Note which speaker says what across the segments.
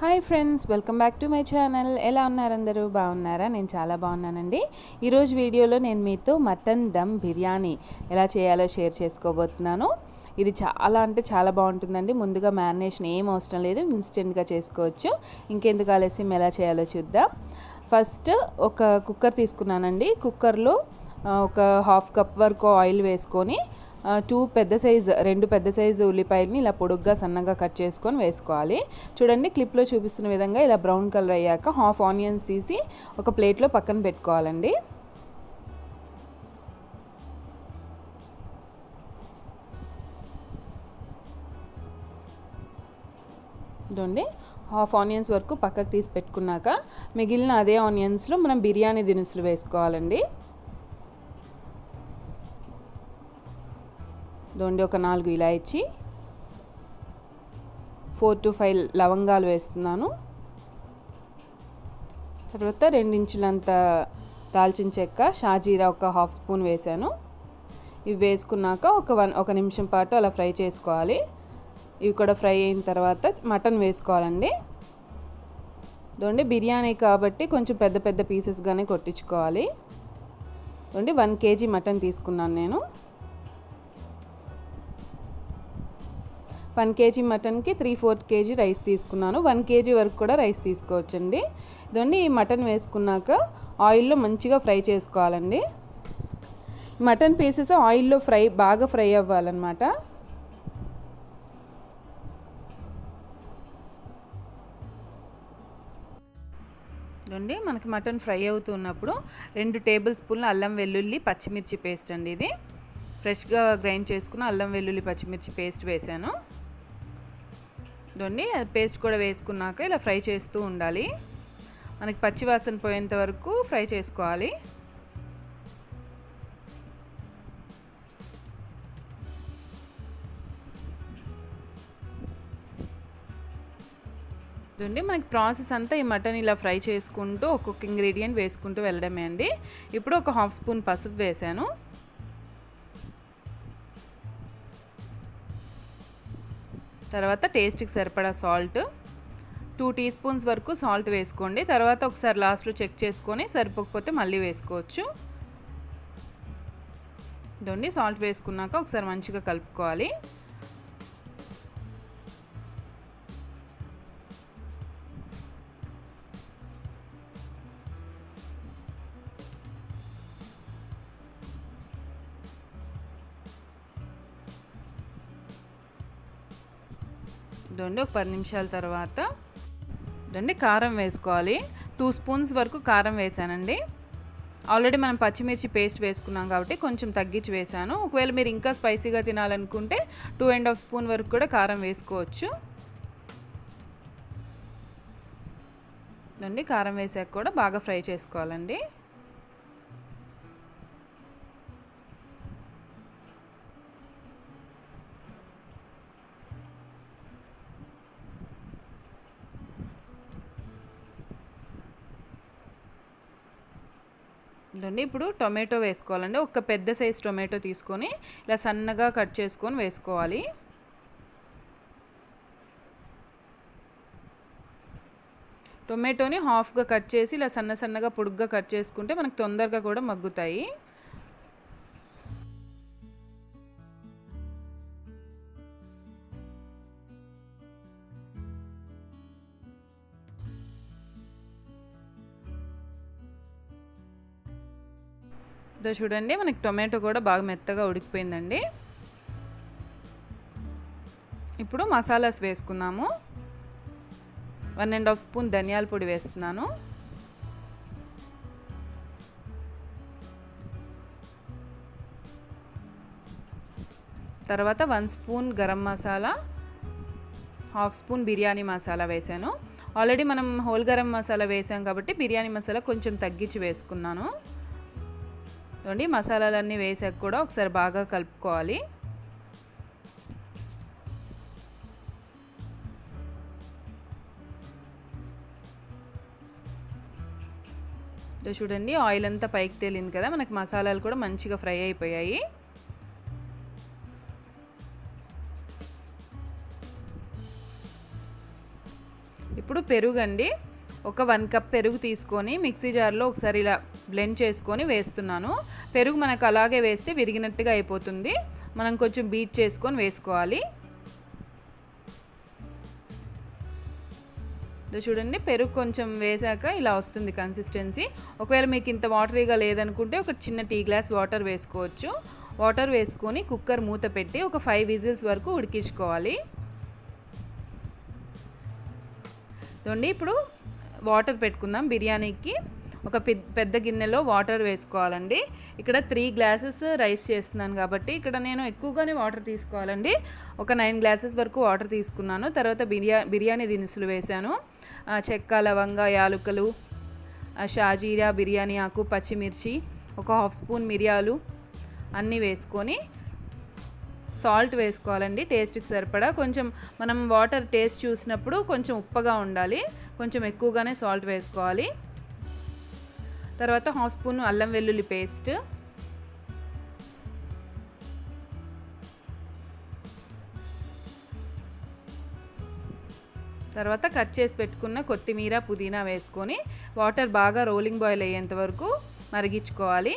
Speaker 1: Hi friends, welcome back to my channel. ఎలా ఉన్నారు అందరూ? బాగున్నారా? నేను చాలా బాగున్నానండి. ఈరోజు వీడియోలో నేను మీతో మటన్ దమ్ బిర్యానీ ఎలా చేయాలో షేర్ చేసుకోబోతున్నాను. ఇది చాలా అంటే చాలా బాగుంటుందండి. ముందుగా మ్యారినేషన్ ఏం అవసరం లేదు, ఇన్స్టెంట్గా చేసుకోవచ్చు. ఇంకెందుకు ఆలస్యం, ఎలా చేయాలో చూద్దాం. ఫస్ట్ ఒక కుక్కర్ తీసుకున్నానండి. కుక్కర్లో ఒక హాఫ్ కప్ వరకు ఆయిల్ వేసుకొని రెండు పెద్ద సైజు ఉల్లిపాయలని ఇలా పొడుగ్గా సన్నగా కట్ చేసుకొని వేసుకోవాలి. చూడండి, క్లిప్లో చూపిస్తున్న విధంగా ఇలా బ్రౌన్ కలర్ అయ్యాక హాఫ్ ఆనియన్స్ తీసి ఒక ప్లేట్లో పక్కన పెట్టుకోవాలండి. చూడండి, హాఫ్ ఆనియన్స్ వరకు పక్కకు తీసి పెట్టుకున్నాక మిగిలిన అదే ఆనియన్స్లో మనం బిర్యానీ దినుసులు వేసుకోవాలండి. దొండి ఒక 4 ఇలాయచి, 4 to 5 లవంగాలు వేస్తున్నాను. తర్వాత 2 ఇంచులంత దాల్చిన చెక్క, షాజీరా ఒక హాఫ్ స్పూన్ వేసాను. ఇవి వేసుకున్నాక ఒక నిమిషం పాటు అలా ఫ్రై చేసుకోవాలి. ఇవి కూడా ఫ్రై అయిన తర్వాత మటన్ వేసుకోవాలండి. దొండి బిర్యానీ కాబట్టి కొంచెం పెద్ద పెద్ద పీసెస్గానే కొట్టించుకోవాలి. దొండి 1 kg మటన్ తీసుకున్నాను నేను. 1 kg మటన్కి 3/4 kg రైస్ తీసుకున్నాను. 1 kg వరకు కూడా రైస్ తీసుకోవచ్చండి. ఇదండి, ఈ మటన్ వేసుకున్నాక ఆయిల్లో మంచిగా ఫ్రై చేసుకోవాలండి. మటన్ పీసెస్ ఆయిల్లో బాగా ఫ్రై అవ్వాలన్నమాట. ఇదండి, మనకి మటన్ ఫ్రై అవుతున్నప్పుడు 2 టేబుల్ స్పూన్ల అల్లం వెల్లుల్లి పచ్చిమిర్చి పేస్ట్ అండి. ఇది ఫ్రెష్గా గ్రైండ్ చేసుకున్న అల్లం వెల్లుల్లి పచ్చిమిర్చి పేస్ట్ వేసాను. చూడండి, పేస్ట్ కూడా వేసుకున్నాక ఇలా ఫ్రై చేస్తూ ఉండాలి. మనకి పచ్చి వాసన పోయేంత వరకు ఫ్రై చేసుకోవాలి. చూడండి, మనకి ప్రాసెస్ అంతా ఈ మటన్ ఇలా ఫ్రై చేసుకుంటూ ఒక్కొక్క ఇంగ్రీడియంట్ వేసుకుంటూ వెళ్ళడమే అండి. ఇప్పుడు ఒక హాఫ్ స్పూన్ పసుపు వేసాను. తర్వాత టేస్ట్కి సరిపడా సాల్ట్, 2 టీ స్పూన్స్ వరకు సాల్ట్ వేసుకోండి. తర్వాత ఒకసారి లాస్ట్లో చెక్ చేసుకొని సరిపోకపోతే మళ్ళీ వేసుకోవచ్చు. ఇదండి, సాల్ట్ వేసుకున్నాక ఒకసారి మంచిగా కలుపుకోవాలి. ఇదండి, ఒక 10 నిమిషాల తర్వాత ఇదండి కారం వేసుకోవాలి. 2 స్పూన్స్ వరకు కారం వేసానండి. ఆల్రెడీ మనం పచ్చిమిర్చి పేస్ట్ వేసుకున్నాం కాబట్టి కొంచెం తగ్గించి వేసాను. ఒకవేళ మీరు ఇంకా స్పైసీగా తినాలనుకుంటే 2.5 స్పూన్ వరకు కూడా కారం వేసుకోవచ్చు. ఇదండి, కారం వేసాక కూడా బాగా ఫ్రై చేసుకోవాలండి. ఇదండి, ఇప్పుడు టొమాటో వేసుకోవాలండి. ఒక పెద్ద సైజ్ టొమాటో తీసుకొని ఇలా సన్నగా కట్ చేసుకొని వేసుకోవాలి. టొమాటోని హాఫ్గా కట్ చేసి ఇలా సన్నగా పొడుగ్గా కట్ చేసుకుంటే మనకు తొందరగా కూడా మగ్గుతాయి. ఇదో చూడండి, మనకి టొమాటో కూడా బాగా మెత్తగా ఉడికిపోయిందండి. ఇప్పుడు మసాలాస్ వేసుకున్నాము. 1.5 స్పూన్ ధనియాల పొడి వేస్తున్నాను. తర్వాత 1 spoon garam masala, half spoon biryani masala వేసాను. ఆల్రెడీ మనం హోల్ గరం మసాలా వేసాం కాబట్టి బిర్యానీ మసాలా కొంచెం తగ్గించి వేసుకున్నాను. చూడండి, మసాలాలన్నీ వేసాక కూడా ఒకసారి బాగా కలుపుకోవాలి. చూడండి, ఆయిల్ అంతా పైకి తేలింది కదా, మనకి మసాలాలు కూడా మంచిగా ఫ్రై అయిపోయాయి. ఇప్పుడు పెరుగు అండి, ఒక 1 కప్ పెరుగు తీసుకొని మిక్సీ జార్లో ఒకసారి ఇలా బ్లెండ్ చేసుకొని వేస్తున్నాను. పెరుగు మనకు అలాగే వేస్తే విరిగినట్టుగా అయిపోతుంది, మనం కొంచెం బీట్ చేసుకొని వేసుకోవాలి. చూడండి, పెరుగు కొంచెం వేసాక ఇలా వస్తుంది కన్సిస్టెన్సీ. ఒకవేళ మీకు ఇంత వాటరీగా లేదనుకుంటే ఒక చిన్న టీ గ్లాస్ వాటర్ వేసుకోవచ్చు. వాటర్ వేసుకొని కుక్కర్ మూత పెట్టి ఒక 5 విజిల్స్ వరకు ఉడికించుకోవాలి. చూడండి, ఇప్పుడు వాటర్ పెట్టుకుందాం. బిర్యానీకి ఒక పెద్ద గిన్నెలో వాటర్ వేసుకోవాలండి. ఇక్కడ 3 గ్లాసెస్ రైస్ చేస్తున్నాను కాబట్టి ఇక్కడ నేను ఎక్కువగానే వాటర్ తీసుకోవాలండి. ఒక 9 గ్లాసెస్ వరకు వాటర్ తీసుకున్నాను. తర్వాత బిర్యానీ దినుసులు వేశాను. చెక్క, లవంగ, యాలకులు, షాజీరా, బిర్యానీ ఆకు, పచ్చిమిర్చి, ఒక 1/2 స్పూన్ మిరియాలు అన్నీ వేసుకొని సాల్ట్ వేసుకోవాలండి టేస్ట్కి సరిపడా. కొంచెం మనం వాటర్ టేస్ట్ చూసినప్పుడు కొంచెం ఉప్పగా ఉండాలి, కొంచెం ఎక్కువగానే సాల్ట్ వేసుకోవాలి. తర్వాత 1/2 స్పూన్ అల్లం వెల్లుల్లి పేస్ట్, తర్వాత కట్ చేసి పెట్టుకున్న కొత్తిమీర, పుదీనా వేసుకొని వాటర్ బాగా రోలింగ్ బాయిల్ అయ్యేంత వరకు మరిగించుకోవాలి.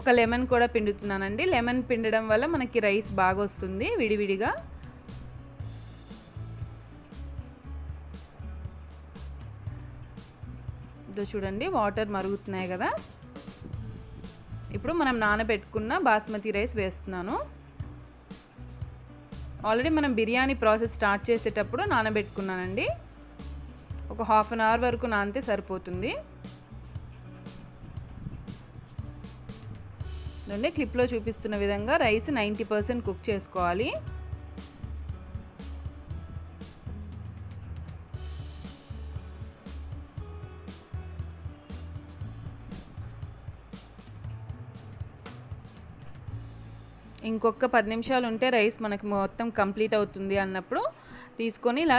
Speaker 1: ఒక లెమన్ కూడా పిండుతున్నానండి. లెమన్ పిండడం వల్ల మనకి రైస్ బాగా వస్తుంది విడివిడిగా. చూడండి, వాటర్ మరుగుతున్నాయి కదా. ఇప్పుడు మనం నానబెట్టుకున్న బాస్మతి రైస్ వేస్తున్నాను. ఆల్రెడీ మనం బిర్యానీ ప్రాసెస్ స్టార్ట్ చేసేటప్పుడు నానబెట్టుకున్నానండి. ఒక 1/2 అవర్ వరకు నానితే సరిపోతుంది. చూడండి, క్లిప్లో చూపిస్తున్న విధంగా రైస్ 90% కుక్ చేసుకోవాలి. ఇంకొక 10 నిమిషాలు ఉంటే రైస్ మనకి మొత్తం కంప్లీట్ అవుతుంది అన్నప్పుడు తీసుకొని ఇలా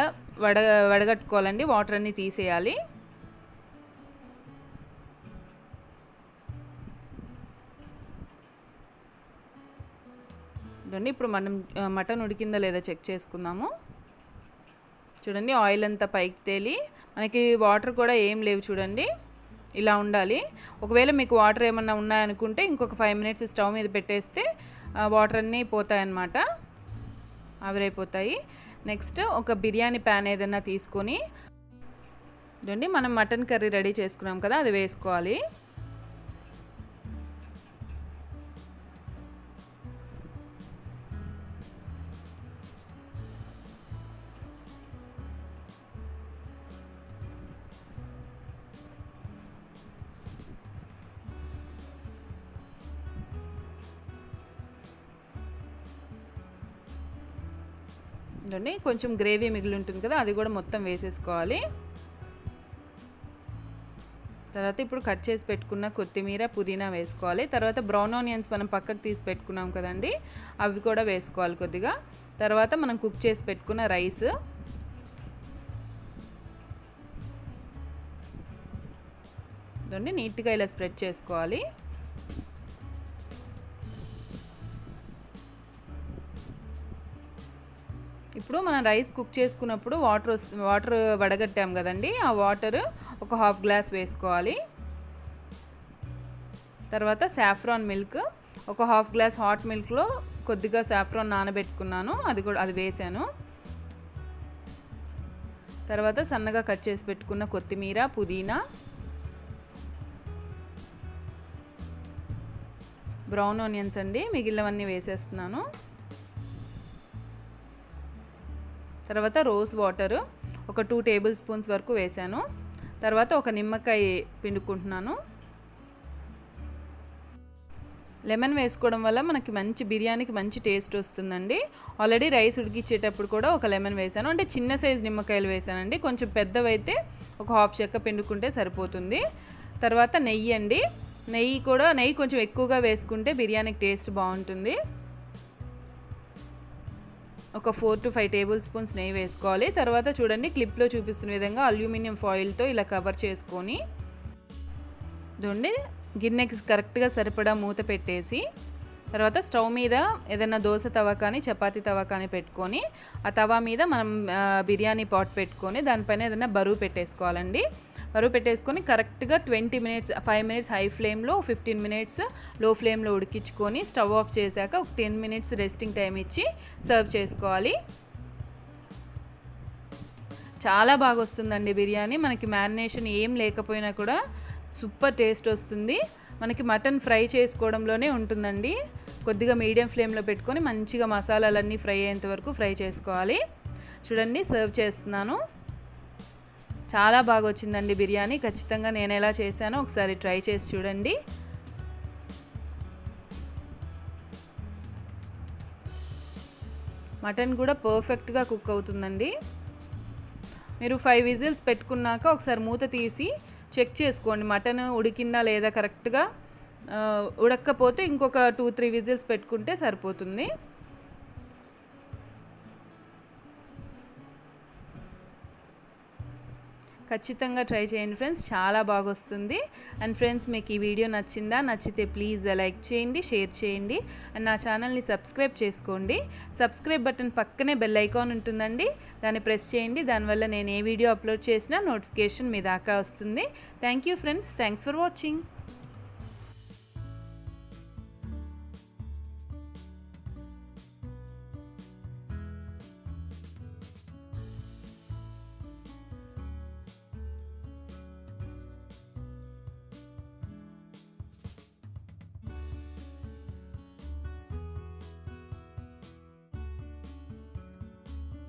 Speaker 1: వడగట్టుకోవాలండి. వాటర్ అన్నీ తీసేయాలి. చూడండి, ఇప్పుడు మనం మటన్ ఉడికిందా లేదా చెక్ చేసుకుందాము. చూడండి, ఆయిల్ అంతా పైకి తేలి మనకి వాటర్ కూడా ఏం లేవు. చూడండి, ఇలా ఉండాలి. ఒకవేళ మీకు వాటర్ ఏమన్నా ఉన్నాయనుకుంటే ఇంకొక 5 మినిట్స్ స్టవ్ మీద పెట్టేస్తే వాటర్ అన్నీ పోతాయన్నమాట, ఆవిరైపోతాయి. నెక్స్ట్ ఒక బిర్యానీ ప్యాన్ ఏదైనా తీసుకొని చూడండి, మనం మటన్ కర్రీ రెడీ చేసుకున్నాం కదా, అది వేసుకోవాలి. చూడండి, కొంచెం గ్రేవీ మిగిలి ఉంటుంది కదా, అది కూడా మొత్తం వేసేసుకోవాలి. తర్వాత ఇప్పుడు కట్ చేసి పెట్టుకున్న కొత్తిమీర, పుదీనా వేసుకోవాలి. తర్వాత బ్రౌన్ ఆనియన్స్ మనం పక్కకు తీసి పెట్టుకున్నాం కదండి, అవి కూడా వేసుకోవాలి కొద్దిగా. తర్వాత మనం కుక్ చేసి పెట్టుకున్న రైస్, చూడండి నీట్గా ఇలా స్ప్రెడ్ చేసుకోవాలి. ఇప్పుడు మనం రైస్ కుక్ చేసుకున్నప్పుడు వాటర్ వడగట్టాం కదండి, ఆ వాటర్ ఒక 1/2 గ్లాస్ వేసుకోవాలి. తర్వాత సాఫ్రాన్ మిల్క్, ఒక 1/2 గ్లాస్ హాట్ మిల్క్లో కొద్దిగా సాఫ్రాన్ నానబెట్టుకున్నాను, అది వేసాను. తర్వాత సన్నగా కట్ చేసి పెట్టుకున్న కొత్తిమీర, పుదీనా, బ్రౌన్ ఆనియన్స్ అండి, మిగిలినవన్నీ వేసేస్తున్నాను. తర్వాత రోజ్ వాటర్ ఒక 2 టేబుల్ స్పూన్స్ వరకు వేసాను. తర్వాత ఒక నిమ్మకాయ పిండుకుంటున్నాను. లెమన్ వేసుకోవడం వల్ల మనకి బిర్యానీకి మంచి టేస్ట్ వస్తుందండి. ఆల్రెడీ రైస్ ఉడికిచ్చేటప్పుడు కూడా ఒక లెమన్ వేసాను, అంటే చిన్న సైజు నిమ్మకాయలు వేసానండి. కొంచెం పెద్దవైతే ఒక 1/2 చెక్క పిండుకుంటే సరిపోతుంది. తర్వాత నెయ్యి అండి, నెయ్యి కొంచెం ఎక్కువగా వేసుకుంటే బిర్యానీకి టేస్ట్ బాగుంటుంది. ఒక 4 to 5 టేబుల్ స్పూన్స్ నెయ్యి వేసుకోవాలి. తర్వాత చూడండి, క్లిప్లో చూపిస్తున్న విధంగా అల్యూమినియం ఫాయిల్తో ఇలా కవర్ చేసుకొని చూడండి గిన్నెకి కరెక్ట్గా సరిపడా మూత పెట్టేసి తర్వాత స్టవ్ మీద ఏదైనా దోశ తవ కానీ చపాతీ తవ కానీ పెట్టుకొని ఆ తవ మీద మనం బిర్యానీ పాట్ పెట్టుకొని దానిపైన ఏదైనా బరువు పెట్టేసుకోవాలండి. బరువు పెట్టేసుకొని కరెక్ట్గా 20 మినిట్స్ 5 మినిట్స్ హై ఫ్లేమ్లో 15 మినిట్స్ లో ఫ్లేమ్లో ఉడికించుకొని స్టవ్ ఆఫ్ చేశాక ఒక 10 మినిట్స్ రెస్టింగ్ టైం ఇచ్చి సర్వ్ చేసుకోవాలి. చాలా బాగా వస్తుందండి బిర్యానీ. మనకి మ్యారినేషన్ ఏం లేకపోయినా కూడా సూపర్ టేస్ట్ వస్తుంది. మనకి మటన్ ఫ్రై చేసుకోవడంలోనే ఉంటుందండి. కొద్దిగా మీడియం ఫ్లేమ్లో పెట్టుకొని మంచిగా మసాలాలన్నీ ఫ్రై అయ్యేంత వరకు ఫ్రై చేసుకోవాలి. చూడండి సర్వ్ చేస్తున్నాను. చాలా బాగా వచ్చిందండి బిర్యానీ. ఖచ్చితంగా నేను ఎలా చేశానో ఒకసారి ట్రై చేసి చూడండి. మటన్ కూడా పర్ఫెక్ట్గా కుక్ అవుతుందండి. మీరు 5 విజిల్స్ పెట్టుకున్నాక ఒకసారి మూత తీసి చెక్ చేసుకోండి మటన్ ఉడికిందా లేదా కరెక్ట్గా. ఉడక్కపోతే ఇంకొక 2-3 విజిల్స్ పెట్టుకుంటే సరిపోతుంది. ఖచ్చితంగా ట్రై చేయండి ఫ్రెండ్స్, చాలా బాగా వస్తుంది. అండ్ ఫ్రెండ్స్ మీకు ఈ వీడియో నచ్చిందా? నచ్చితే ప్లీజ్ లైక్ చేయండి, షేర్ చేయండి అండ్ నా ఛానల్ని సబ్స్క్రైబ్ చేసుకోండి. సబ్స్క్రైబ్ బటన్ పక్కనే బెల్ ఐకాన్ ఉంటుందండి, దాన్ని ప్రెస్ చేయండి. దానివల్ల నేను ఏ వీడియో అప్లోడ్ చేసినా నోటిఫికేషన్ మీ దాకా వస్తుంది. Thank you friends, thanks for watching.